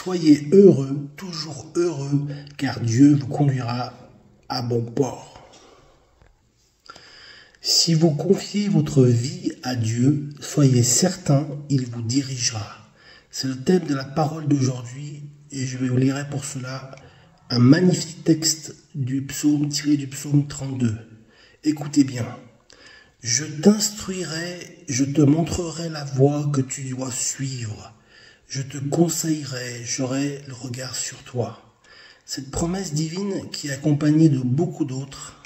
Soyez heureux, toujours heureux, car Dieu vous conduira à bon port. Si vous confiez votre vie à Dieu, soyez certain, il vous dirigera. C'est le thème de la parole d'aujourd'hui et je vous lirai pour cela un magnifique texte du psaume tiré du psaume 32. Écoutez bien. Je t'instruirai, je te montrerai la voie que tu dois suivre. Je te conseillerai, j'aurai le regard sur toi. Cette promesse divine qui est accompagnée de beaucoup d'autres,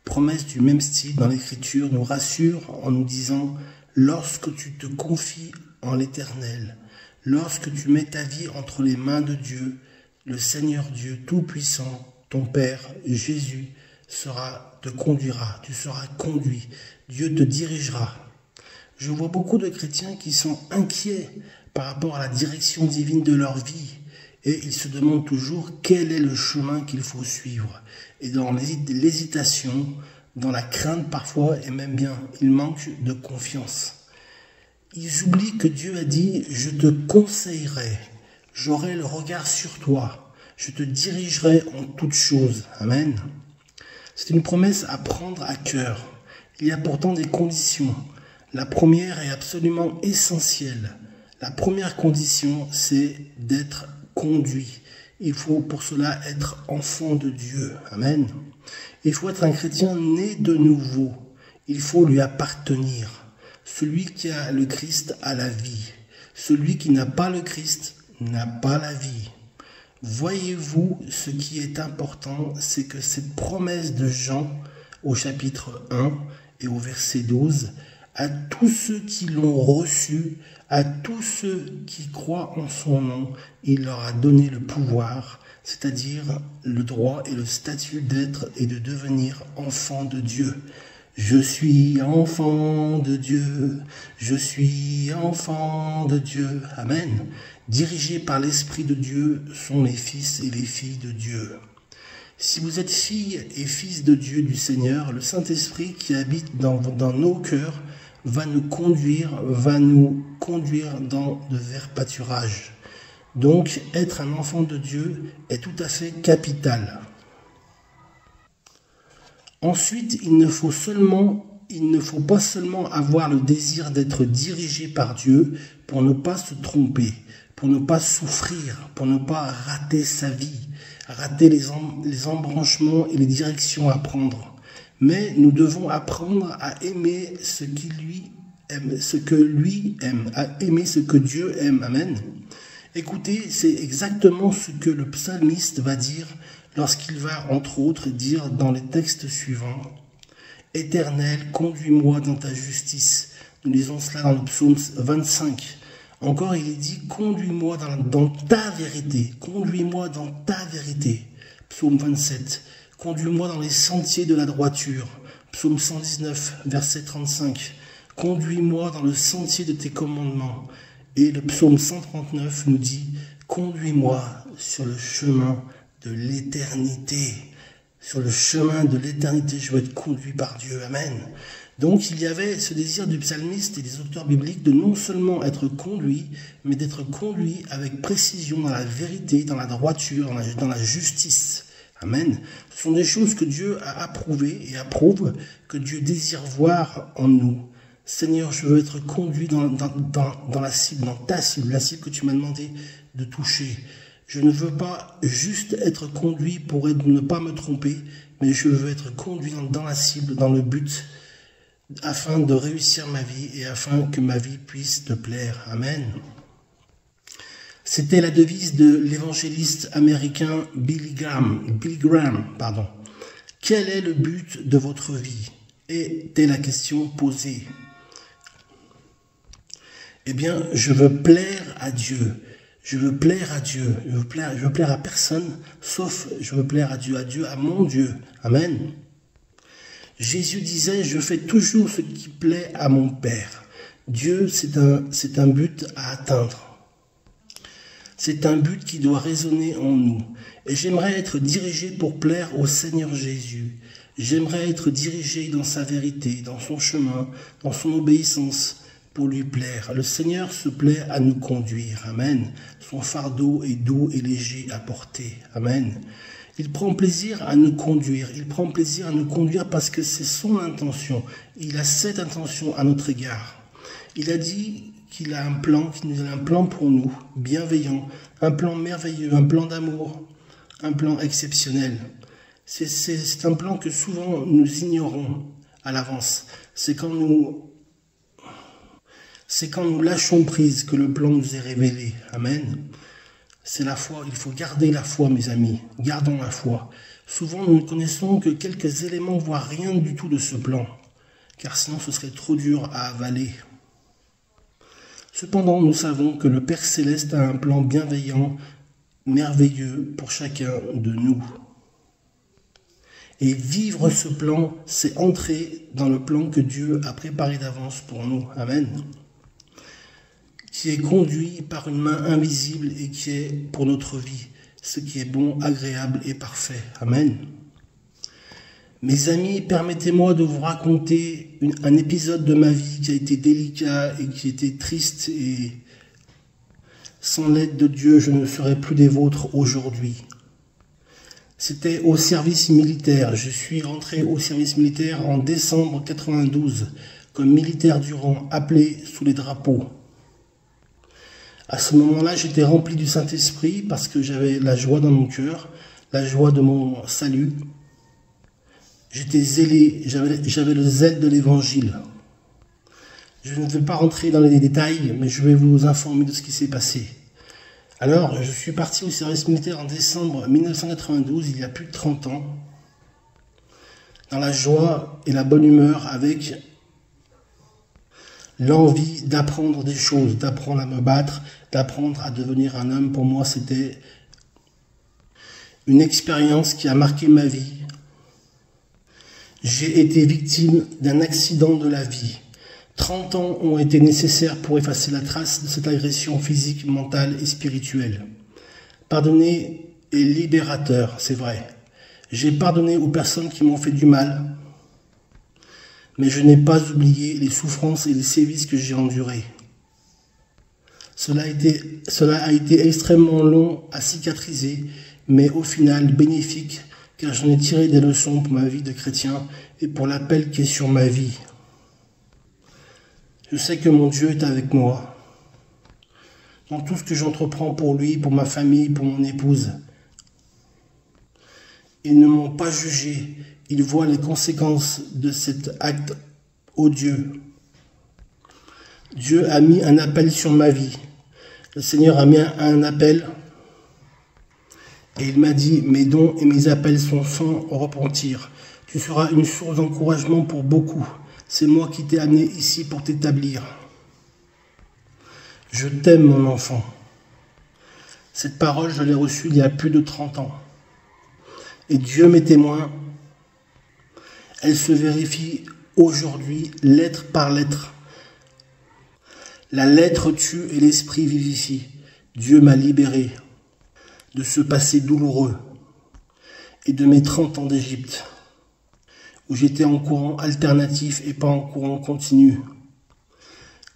promesses du même style dans l'Écriture, nous rassure en nous disant « Lorsque tu te confies en l'Éternel, lorsque tu mets ta vie entre les mains de Dieu, le Seigneur Dieu Tout-Puissant, ton Père, Jésus, te conduira, tu seras conduit, Dieu te dirigera. » Je vois beaucoup de chrétiens qui sont inquiets par rapport à la direction divine de leur vie et ils se demandent toujours quel est le chemin qu'il faut suivre. Et dans l'hésitation, dans la crainte parfois, et même bien, ils manquent de confiance. Ils oublient que Dieu a dit « Je te conseillerai, j'aurai le regard sur toi, je te dirigerai en toutes choses. » Amen. C'est une promesse à prendre à cœur. Il y a pourtant des conditions. La première est absolument essentielle. La première condition, c'est d'être conduit. Il faut pour cela être enfant de Dieu. Amen. Il faut être un chrétien né de nouveau. Il faut lui appartenir. Celui qui a le Christ a la vie. Celui qui n'a pas le Christ n'a pas la vie. Voyez-vous, ce qui est important, c'est que cette promesse de Jean au chapitre 1 et au verset 12, à tous ceux qui l'ont reçu, à tous ceux qui croient en son nom, il leur a donné le pouvoir, c'est-à-dire le droit et le statut d'être et de devenir enfant de Dieu. Je suis enfant de Dieu, je suis enfant de Dieu. Amen. Dirigés par l'Esprit de Dieu sont les fils et les filles de Dieu. Si vous êtes filles et fils de Dieu, du Seigneur, le Saint-Esprit qui habite dans nos cœurs va nous conduire dans de verts pâturages. Donc, être un enfant de Dieu est tout à fait capital. Ensuite, il ne faut pas seulement avoir le désir d'être dirigé par Dieu pour ne pas se tromper, pour ne pas souffrir, pour ne pas rater sa vie, rater les embranchements et les directions à prendre. Mais nous devons apprendre à aimer ce que lui aime, à aimer ce que Dieu aime. Amen. Écoutez, c'est exactement ce que le psalmiste va dire lorsqu'il va, entre autres, dire dans les textes suivants « Éternel, conduis-moi dans ta justice ». Nous lisons cela dans le psaume 25. Encore, il est dit « Conduis-moi dans ta vérité ». Conduis-moi dans ta vérité. Psaume 27. Conduis-moi dans les sentiers de la droiture. Psaume 119, verset 35. Conduis-moi dans le sentier de tes commandements. Et le psaume 139 nous dit « Conduis-moi sur le chemin de l'éternité. » Sur le chemin de l'éternité, je veux être conduit par Dieu. Amen. Donc il y avait ce désir du psalmiste et des auteurs bibliques de non seulement être conduit, mais d'être conduit avec précision dans la vérité, dans la droiture, dans la justice. Amen. Ce sont des choses que Dieu a approuvées et approuve, que Dieu désire voir en nous. Seigneur, je veux être conduit dans la cible, dans ta cible, la cible que tu m'as demandé de toucher. Je ne veux pas juste être conduit pour ne pas me tromper, mais je veux être conduit dans la cible, dans le but, afin de réussir ma vie et afin que ma vie puisse te plaire. Amen. C'était la devise de l'évangéliste américain Billy Graham. Quel est le but de votre vie? Était la question posée. Eh bien, je veux plaire à Dieu. Je veux plaire à Dieu. Je veux plaire à personne, sauf je veux plaire à Dieu, à mon Dieu. Amen. Jésus disait, je fais toujours ce qui plaît à mon Père. Dieu, c'est un but à atteindre. C'est un but qui doit résonner en nous. Et j'aimerais être dirigé pour plaire au Seigneur Jésus. J'aimerais être dirigé dans sa vérité, dans son chemin, dans son obéissance, pour lui plaire. Le Seigneur se plaît à nous conduire. Amen. Son fardeau est doux et léger à porter. Amen. Il prend plaisir à nous conduire. Il prend plaisir à nous conduire parce que c'est son intention. Il a cette intention à notre égard. Il a dit qu'il a un plan, qu'il nous a un plan pour nous, bienveillant, un plan merveilleux, un plan d'amour, un plan exceptionnel. C'est un plan que souvent nous ignorons à l'avance. C'est quand nous lâchons prise que le plan nous est révélé. Amen. C'est la foi. Il faut garder la foi, mes amis. Gardons la foi. Souvent, nous ne connaissons que quelques éléments, voire rien du tout de ce plan, car sinon ce serait trop dur à avaler. Cependant, nous savons que le Père Céleste a un plan bienveillant, merveilleux pour chacun de nous. Et vivre ce plan, c'est entrer dans le plan que Dieu a préparé d'avance pour nous. Amen. Qui est conduit par une main invisible et qui est pour notre vie, ce qui est bon, agréable et parfait. Amen. Mes amis, permettez-moi de vous raconter un épisode de ma vie qui a été délicat et qui était triste, et sans l'aide de Dieu, je ne serais plus des vôtres aujourd'hui. C'était au service militaire. Je suis rentré au service militaire en décembre 92, comme militaire du rang, appelé sous les drapeaux. À ce moment-là, j'étais rempli du Saint-Esprit parce que j'avais la joie dans mon cœur, la joie de mon salut. J'étais zélé, j'avais le zèle de l'évangile. Je ne vais pas rentrer dans les détails, mais je vais vous informer de ce qui s'est passé. Alors, je suis parti au service militaire en décembre 1992, il y a plus de 30 ans, dans la joie et la bonne humeur, avec l'envie d'apprendre des choses, d'apprendre à me battre, d'apprendre à devenir un homme. Pour moi, c'était une expérience qui a marqué ma vie. J'ai été victime d'un accident de la vie. 30 ans ont été nécessaires pour effacer la trace de cette agression physique, mentale et spirituelle. Pardonner est libérateur, c'est vrai. J'ai pardonné aux personnes qui m'ont fait du mal, mais je n'ai pas oublié les souffrances et les sévices que j'ai endurés. Cela a été extrêmement long à cicatriser, mais au final bénéfique, car j'en ai tiré des leçons pour ma vie de chrétien et pour l'appel qui est sur ma vie. Je sais que mon Dieu est avec moi dans tout ce que j'entreprends pour lui, pour ma famille, pour mon épouse. Ils ne m'ont pas jugé, ils voient les conséquences de cet acte odieux. Dieu a mis un appel sur ma vie. Le Seigneur a mis un appel. Et il m'a dit, mes dons et mes appels sont sans repentir. Tu seras une source d'encouragement pour beaucoup. C'est moi qui t'ai amené ici pour t'établir. Je t'aime, mon enfant. Cette parole, je l'ai reçue il y a plus de 30 ans. Et Dieu m'est témoin. Elle se vérifie aujourd'hui, lettre par lettre. La lettre tue et l'esprit vivifie. Dieu m'a libéré de ce passé douloureux et de mes 30 ans d'Égypte, où j'étais en courant alternatif et pas en courant continu.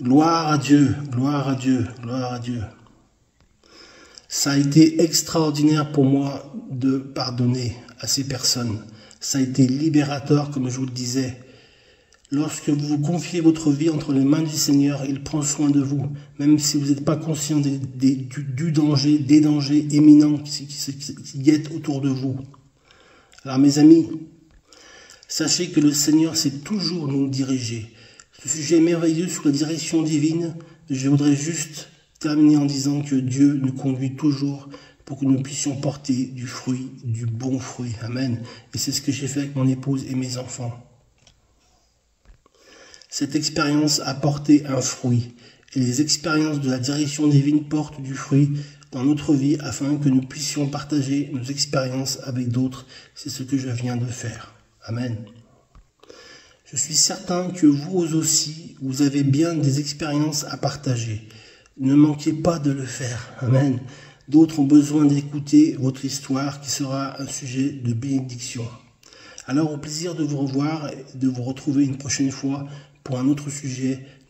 Gloire à Dieu, gloire à Dieu, gloire à Dieu. Ça a été extraordinaire pour moi de pardonner à ces personnes. Ça a été libérateur, comme je vous le disais. Lorsque vous vous confiez votre vie entre les mains du Seigneur, il prend soin de vous, même si vous n'êtes pas conscient du danger, des dangers éminents qui guettent autour de vous. Alors mes amis, sachez que le Seigneur sait toujours nous diriger. Ce sujet merveilleux sur la direction divine, je voudrais juste terminer en disant que Dieu nous conduit toujours pour que nous puissions porter du fruit, du bon fruit. Amen. Et c'est ce que j'ai fait avec mon épouse et mes enfants. Cette expérience a porté un fruit. Et les expériences de la direction divine portent du fruit dans notre vie afin que nous puissions partager nos expériences avec d'autres. C'est ce que je viens de faire. Amen. Je suis certain que vous aussi, vous avez bien des expériences à partager. Ne manquez pas de le faire. Amen. D'autres ont besoin d'écouter votre histoire qui sera un sujet de bénédiction. Alors au plaisir de vous revoir et de vous retrouver une prochaine fois pour un autre sujet.